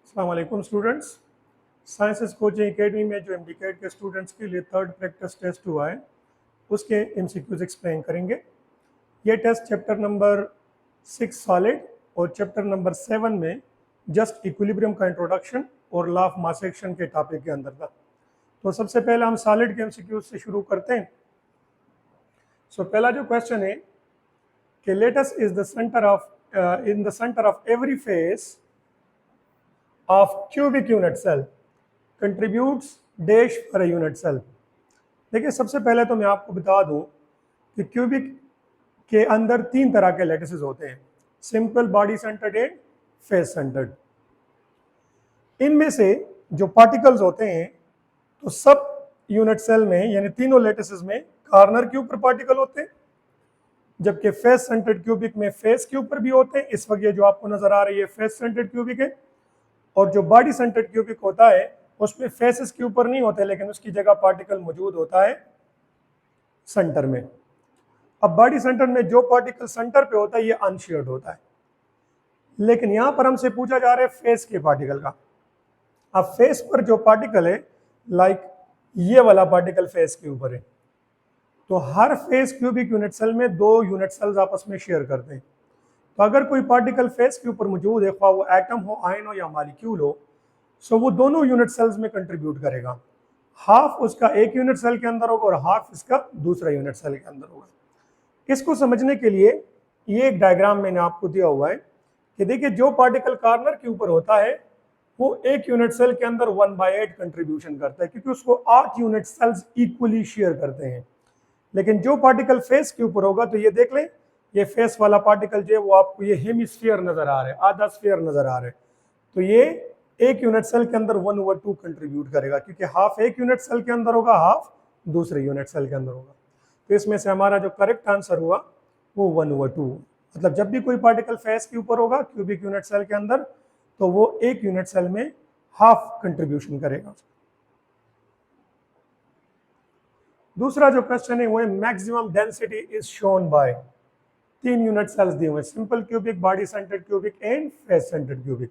अस्सलाम वालेकुम students. Sciences coaching academy में जो एमडीकेट के स्टूडेंट्स के लिए थर्ड प्रैक्टिस टेस्ट हुआ है उसके एमसीक्यूज एक्सप्लेन करेंगे। ये टेस्ट चैप्टर नंबर 6 सॉलिड और चैप्टर नंबर 7 में जस्ट इक्विलिब्रियम का इंट्रोडक्शन और लॉ ऑफ मास एक्शन के टॉपिक के अंदर था। तो सबसे पहले हम सॉलिड के एमसीक्यूज से शुरू करते हैं। पहला जो क्वेश्चन है कि lattice is the centre of in the centre of every face of cubic unit cell contributes dash for a unit cell। देखिए सबसे पहले तो मैं आपको बता दूं कि क्यूबिक के अंदर तीन तरह के लैटिसेस होते हैं, simple, body centred and face centred. इनमें से जो पार्टिकल्स होते हैं तो सब यूनिट सेल में यानी तीनों लैटिसेस में कॉर्नर के ऊपर पार्टिकल होते हैं, जबकि फेस सेंटर्ड क्यूबिक में फेस के ऊपर भी होते हैं। इस वक्त ये जो आपको नजर आ रही है फेस सेंटर्ड क्यूबिक है, और जो बॉडी सेंटर्ड क्यूबिक होता है उसमें फेसेस के ऊपर नहीं होते लेकिन उसकी जगह पार्टिकल मौजूद होता है सेंटर में। अब बॉडी सेंटर में जो पार्टिकल सेंटर पे होता है ये अनशेयर्ड होता है, लेकिन यहां पर हमसे पूछा जा रहा है फेस के पार्टिकल का। अब फेस पर जो पार्टिकल है लाइक ये वाला पार्टिकल फेस के ऊपर है, तो हर फेस क्यूबिक यूनिट सेल में दो यूनिट सेल्स आपस में शेयर करते हैं। तो अगर कोई पार्टिकल फेस के ऊपर मौजूद है, ख्वाह वो एटम हो, आयन हो या मॉलिक्यूल हो, सो वो दोनों यूनिट सेल्स में कंट्रीब्यूट करेगा। हाफ उसका एक यूनिट सेल के अंदर होगा और हाफ इसका दूसरा यूनिट सेल के अंदर होगा। इसको समझने के लिए ये एक डायग्राम मैंने आपको दिया हुआ है कि देखिए जो पार्टिकल कॉर्नर के ऊपर होता है वो एक यूनिट सेल के अंदर 1/8 कंट्रीब्यूशन करता है, क्योंकि उसको 8 यूनिट सेल्स इक्वली शेयर करते हैं। लेकिन जो पार्टिकल फेस के ऊपर होगा, तो ये देख लें, ये फेस वाला पार्टिकल जो है वो आपको ये हेमिस्फीयर नजर आ रहा है, आधा स्फीयर नजर आ रहा है, तो ये एक यूनिट सेल के अंदर 1/2 कंट्रीब्यूट करेगा, क्योंकि हाफ एक यूनिट सेल के अंदर होगा, हाफ दूसरे यूनिट सेल के अंदर होगा। तो इसमें से हमारा जो करेक्ट आंसर हुआ वो 1/2। मतलब जब भी कोई पार्टिकल फेस के ऊपर होगा क्यूबिक यूनिट सेल के अंदर, तो वो एक यूनिट सेल में हाफ कंट्रीब्यूशन करेगा। दूसरा जो क्वेश्चन है वो है maximum density is shown by, तीन यूनिट सेल्स दिए हुए, simple cubic, body centred cubic and face centred cubic.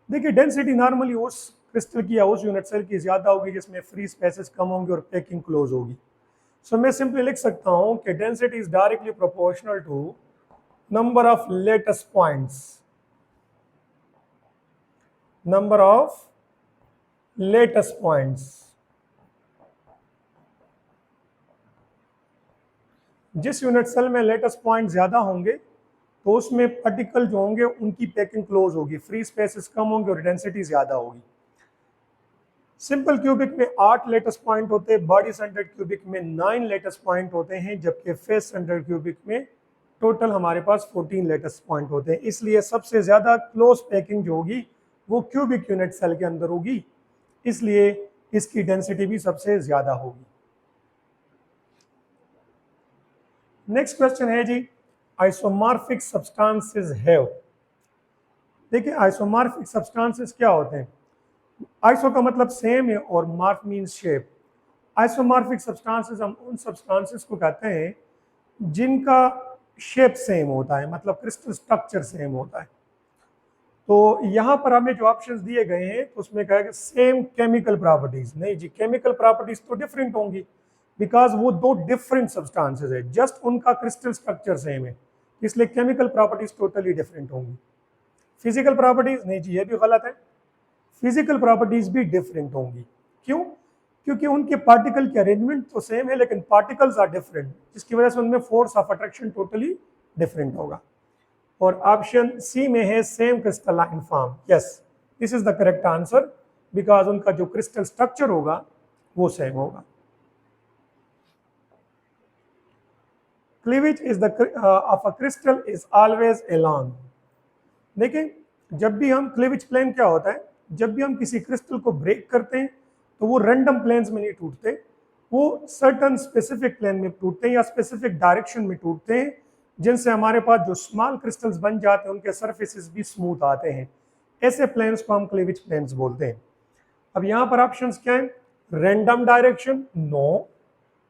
देखिए डेंसिटी नॉर्मली उस क्रिस्टल की या उस यूनिट सेल की ज्यादा होगी जिसमें फ्री स्पेसेस कम होंगे और पैकिंग क्लोज होगी। सो मैं सिंपली लिख सकता हूं कि density is directly proportional to number of lattice points, number of lattice points. जिस यूनिट सेल में लेटेस्ट पॉइंट ज्यादा होंगे तो उसमें पार्टिकल जो होंगे उनकी पैकिंग क्लोज होगी, फ्री स्पेसेस कम होंगे और डेंसिटी ज्यादा होगी। सिंपल क्यूबिक में 8 लेटेस्ट पॉइंट होते हैं, बॉडी सेंटर्ड क्यूबिक में 9 लेटेस्ट पॉइंट होते हैं, जबकि फेस सेंटर्ड क्यूबिक में टोटल हमारे पास 14 लेटेस्ट पॉइंट होते हैं। इसलिए सबसे ज्यादा क्लोज पैकिंग जो होगी वो क्यूबिक यूनिट सेल के अंदर होगी, इसलिए इसकी डेंसिटी भी सबसे ज्यादा होगी। नेक्स्ट क्वेश्चन है जी, आइसोमॉर्फिक सब्सटेंसेस हैव। देखिए आइसोमॉर्फिक सब्सटेंसेस क्या होते हैं? आइसो का मतलब सेम है और morph means shape. Isomorphic substances हम उन सब्सटेंसेस को कहते हैं जिनका शेप सेम होता है, मतलब क्रिस्टल स्ट्रक्चर सेम होता है। तो यहाँ पर हमें जो ऑप्शंस दिए गए हैं तो उसमें कहा कि सेम केमिकल प्रॉपर्टीज, नहीं जी, केमिकल प्रॉपर्टीज तो डिफरेंट होंगी, बिकॉज वो दो डिफरेंट सब्सटेंसेस है, जस्ट उनका क्रिस्टल स्ट्रक्चर सेम है, इसलिए केमिकल प्रॉपर्टीज टोटली डिफरेंट होंगी। फिजिकल प्रॉपर्टीज, नहीं जी, ये भी गलत है, फिजिकल प्रॉपर्टीज भी डिफरेंट होंगी। क्यों? क्योंकि उनके पार्टिकल की अरेंजमेंट तो सेम है लेकिन पार्टिकल्स आर डिफरेंट, जिसकी वजह से उनमें force of attraction totally different होगा। और ऑप्शन सी में है same crystalline form. Yes, this is the correct answer, because उनका जो क्रिस्टल स्ट्रक्चर होगा वो सेम होगा। Cleavage is the of a crystal is always along। देखिए जब भी हम क्लीवेज प्लेन क्या होता है, जब भी हम किसी क्रिस्टल को ब्रेक करते हैं तो वो रैंडम प्लेन्स में नहीं टूटते, वो सर्टन स्पेसिफिक प्लेन में टूटते हैं या स्पेसिफिक डायरेक्शन में टूटते हैं, जिनसे हमारे पास जो स्मॉल क्रिस्टल्स बन जाते हैं उनके सरफेसेस भी स्मूथ आते हैं। ऐसे प्लेन्स को हम क्लीवेज प्लेन्स बोलते हैं। अब यहाँ पर ऑप्शंस क्या है? Random direction no,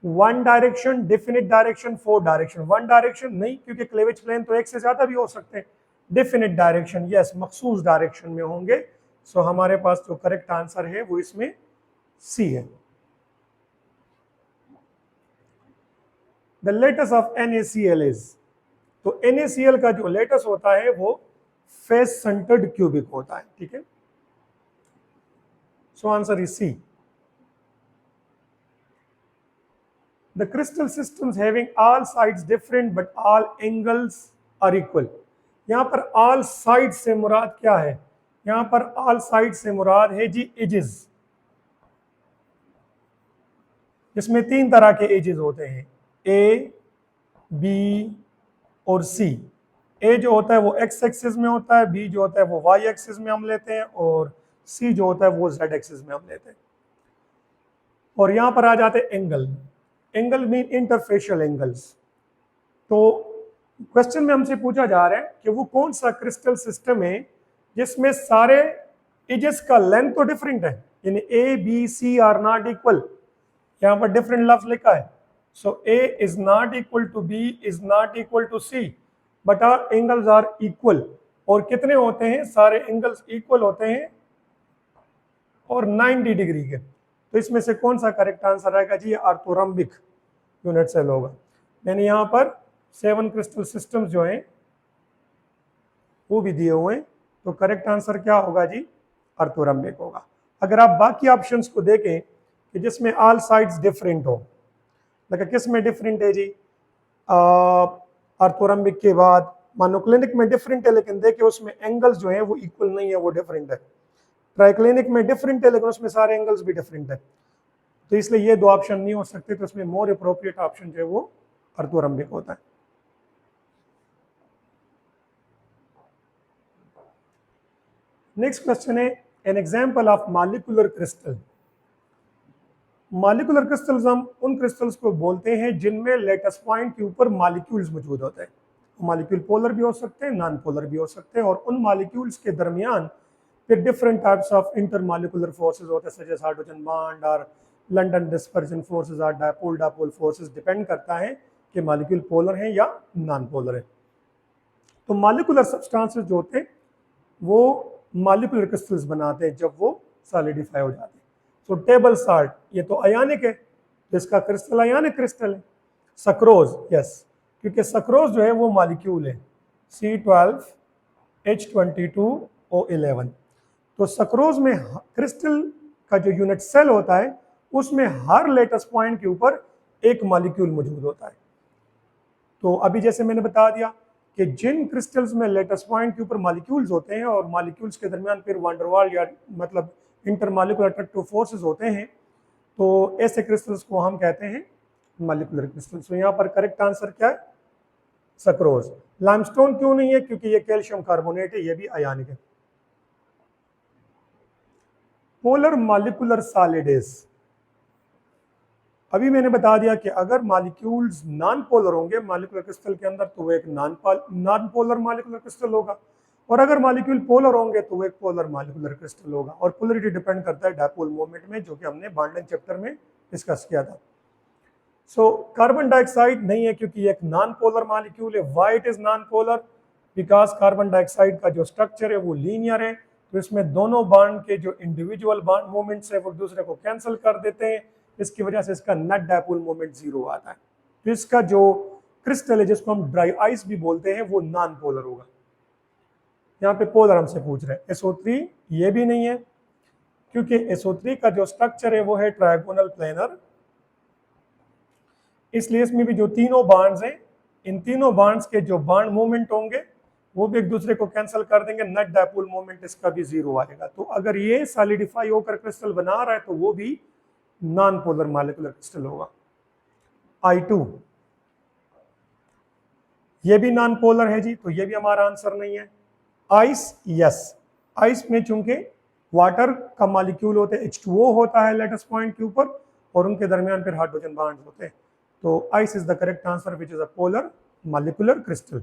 one direction, definite direction, four direction. One direction नहीं, क्योंकि क्लीवेज प्लेन तो एक से ज्यादा भी हो सकते हैं। डेफिनिट डायरेक्शन, यस, मखसूस डायरेक्शन में होंगे, सो हमारे पास जो करेक्ट आंसर है वो इसमें सी है। The lattice of NaCl is, तो NaCl का जो लेटस होता है वो फेस सेंटर्ड क्यूबिक होता है, ठीक है। So answer is C. The crystal systems having all sides different but all angles are equal. यहाँ पर all sides से मुराद क्या है? यहाँ पर all sides से मुराद है जी edges, जिसमें 3 तरह के edges होते हैं, A, B और C। A जो होता है वो x एक्सिस में होता है, B जो होता है वो y एक्सिस में हम लेते हैं, और C जो होता है वो z एक्सिस में हम लेते हैं। और यहाँ पर आ जाते हैं angle. Angle mean interfacial angles. तो क्वेश्चन में हमसे पूछा जा रहा है कि वो कौन सा क्रिस्टल सिस्टम है जिसमें सारे एजेस का लेंथ तो डिफरेंट है, यानी A B C are not equal. यहाँ पर डिफरेंट लफ्ज लिखा है, so A is not equal to B is not equal to C, but are angles are equal. और कितने होते हैं? सारे एंगल्स इक्वल होते हैं और 90 डिग्री के। तो इसमें से कौन सा करेक्ट आंसर आएगा जी? ऑर्थोरम्बिक यूनिट सेल होगा। मैंने यहाँ पर 7 क्रिस्टल सिस्टम्स जो हैं वो भी दिए हुए हैं, तो करेक्ट आंसर क्या होगा जी? ऑर्थोरम्बिक होगा। अगर आप बाकी ऑप्शंस को देखें कि जिसमें ऑल साइड्स डिफरेंट हो, लेकिन किस में डिफरेंट है जी? ऑर्थोरम्बिक के बाद मोनोक्लिनिक में डिफरेंट है, लेकिन देखिए उसमें एंगल्स जो हैं वो इक्वल नहीं है, वो डिफरेंट है। ट्राइक्लिनिक में डिफरेंट है, लेकिन उसमें सारे एंगल्स भी डिफरेंट है। तो इसलिए ये 2 ऑप्शन नहीं हो सकते, तो इसमें मोर अप्रोप्रिएट ऑप्शन जो है वो ऑर्थोरम्बिक होता है। नेक्स्ट क्वेश्चन है an example of molecular crystal. Molecular crystals हम उन क्रिस्टल्स को बोलते हैं जिनमें लेटेस्ट पॉइंट के ऊपर मॉलिक्यूल्स मौजूद होते हैं। मॉलिक्यूल पोलर भी हो सकते हैं, नॉन पोलर भी हो सकते हैं, और उन मॉलिक्यूल्स के दरमियान फिर different types of intermolecular forces होते हैं, सच एज हाइड्रोजन बॉन्ड और लंडन डिस्पर्जन फोर्सेस और डायपोल फोर्सेस। डिपेंड करता है कि मॉलिक्यूल पोलर हैं या नॉन पोलर है। तो मॉलिक्यूलर सब्सटेंसेस जो होते हैं वो मॉलिक्यूलर क्रिस्टल्स बनाते हैं जब वो सॉलिडिफाई हो जाते हैं। सो टेबल साल्ट ये तो अयानिक है, तो इसका क्रिस्टल अयानिक क्रिस्टल है। सक्रोज, यस, क्योंकि सक्रोज जो है वो मॉलिक्यूल है, C12H22O11। तो सक्रोज में क्रिस्टल का जो यूनिट सेल होता है उसमें हर लेटेस्ट पॉइंट के ऊपर एक मॉलिक्यूल मौजूद होता है। तो अभी जैसे मैंने बता दिया कि जिन क्रिस्टल्स में लेटेस्ट पॉइंट के ऊपर मॉलिक्यूल्स होते हैं और मॉलिक्यूल्स के दरमियान फिर वांडरवाल या मतलब इंटरमॉलिक्यूलर अट्रैक्टिव फोर्सेस होते हैं, तो ऐसे क्रिस्टल्स को हम कहते हैं मॉलिक्यूलर क्रिस्टल्स। तो यहाँ पर करेक्ट आंसर क्या है? सक्रोज। लाइमस्टोन क्यों नहीं है? क्योंकि ये कैल्शियम कार्बोनेट है, ये भी अयानिक है। पोलर मॉलिक्यूलर सॉलिड्स, अभी मैंने बता दिया कि अगर मॉलिक्यूल्स नॉन पोलर होंगे मॉलिक्यूलर क्रिस्टल के अंदर तो वो एक नॉन पोलर मॉलिक्यूलर क्रिस्टल होगा, और अगर मॉलिक्यूल पोलर होंगे तो वो एक पोलर मॉलिक्यूलर क्रिस्टल होगा। और पोलरिटी डिपेंड करता है डायपोल मोमेंट में, जो कि हमने बॉन्डिंग चैप्टर में डिस्कस किया था। सो कार्बन डाइऑक्साइड नहीं है क्योंकि एक नॉन पोलर मॉलिक्यूल है। Why it is non polar? Because carbon dioxide का जो स्ट्रक्चर है वो लीनियर है, तो इसमें दोनों बॉन्ड के जो इंडिविजुअल बॉन्ड मोमेंट्स है वो दूसरे को कैंसिल कर देते हैं, इसकी वजह से इसका नेट डायपोल मोमेंट 0 आता है। तो इसका जो क्रिस्टल है जिसको हम ड्राई आइस भी बोलते हैं वो नॉन पोलर होगा। यहाँ पे पोलर हमसे पूछ रहे हैं। SO3 ये भी नहीं है क्योंकि SO3 का जो स्ट्रक्चर है वो है ट्रायगोनल प्लेनर, इसलिए इसमें भी जो तीनों बॉन्ड्स हैं इन तीनों बॉन्ड्स के जो बॉन्ड मूवमेंट होंगे वो भी एक दूसरे को कैंसिल कर देंगे, नेट डायपोल मोमेंट इसका भी 0 आएगा। तो अगर ये सॉलिडिफाई होकर क्रिस्टल बना रहा है तो वो भी नॉन पोलर मॉलिक्यूलर क्रिस्टल होगा। I2 ये भी नॉन पोलर है जी, तो ये भी हमारा आंसर नहीं है। आइस, यस, आइस में चूंकि वाटर का मॉलिक्यूल होते हैं, H2O होता है लेटेस्ट पॉइंट के ऊपर, और उनके दरमियान फिर हाइड्रोजन बॉन्ड्स होते हैं। तो ice is the correct answer which is a polar molecular crystal.